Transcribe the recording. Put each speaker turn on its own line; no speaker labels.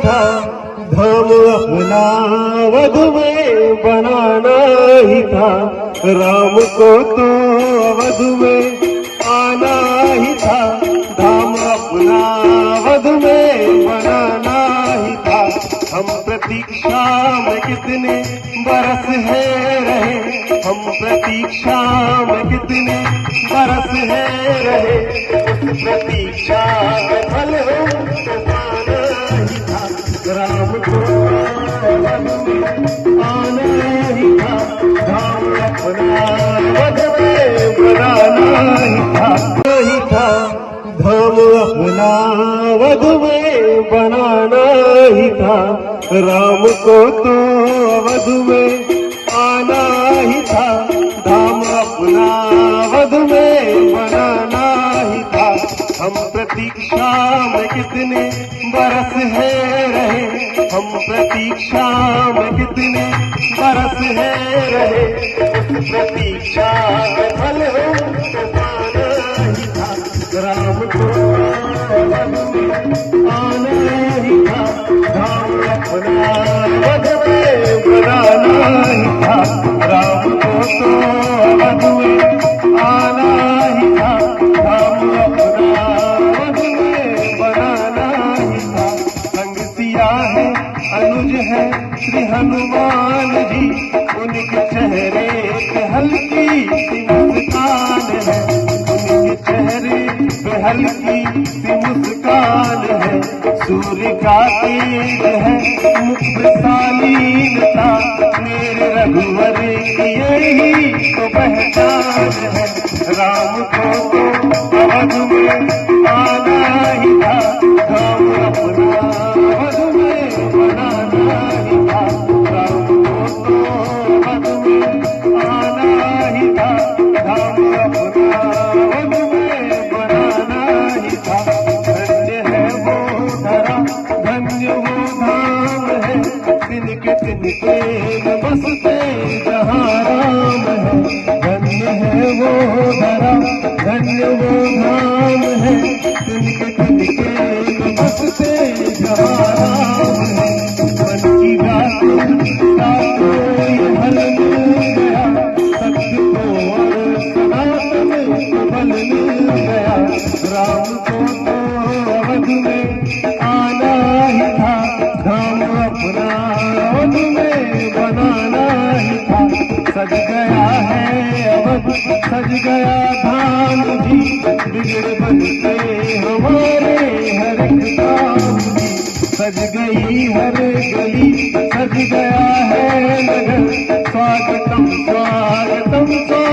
था, धाम अपना अवध में बनाना ही था। राम को तो अवध में आना ही था, धाम अपना अवध में बनाना ही था। हम प्रतीक्षा में कितने बरस है रहे, हम प्रतीक्षा में कितने बरस है रहे। उस प्रतीक्षा में फल हमको पाना ही था, राम को आना ही था, धाम अपना अवध में बनाना ही था, धाम अपना अवध में बनाना ही था। राम को तो अवध में आना ही था, धाम अपना अवध में बनाना ही था। हम प्रतीक्षा में कितने बरस है रहे, हम प्रतीक्षा में कितने बरस है रहे। उस प्रतीक्षा में फल हमको पाना ही था, राम को आना ही था, धाम अपना अवध में बनाना ही था। राम को तो अवध में आना ही था, धाम अपना अवध में बनाना ही था। संग सिया है, अनुज है श्री हनुमान जी, उनके चेहरे पे हल्की सी मुस्कान है, उनके चेहरे पे हल्की सी मुस्कान है। सूर्य का तेज है, मुख पे शालीनता, मेरे रघुवर की यही तो पहचान है। राम को तो अवध में आना ही था, धाम अपना अवध में बनाना ही था। राम को तो अवध में आना ही था, धाम अपना अवध में बनाना ही था। धन्य है वो धरा, धन्य वो धाम है, तिनके तिनके में बसते जहाँ राम है। धन्य है वो धरा, धन्य वो धाम है, तिनके तिनके में बसते जहाँ राम है। मन की बात सातो ये हल मिल गया, सत्य को और सनातन को बल मिल गया। राम को तो अवध में आना ही था, धाम अपना अवध में बनाना ही था। सज गया है अवध, सज गया धाम जी, बिगड़ बनते हमारे हर एक काम जी। सज गई हर गली, सज गया है नगर, स्वागतम स्वागतम स्वागतम।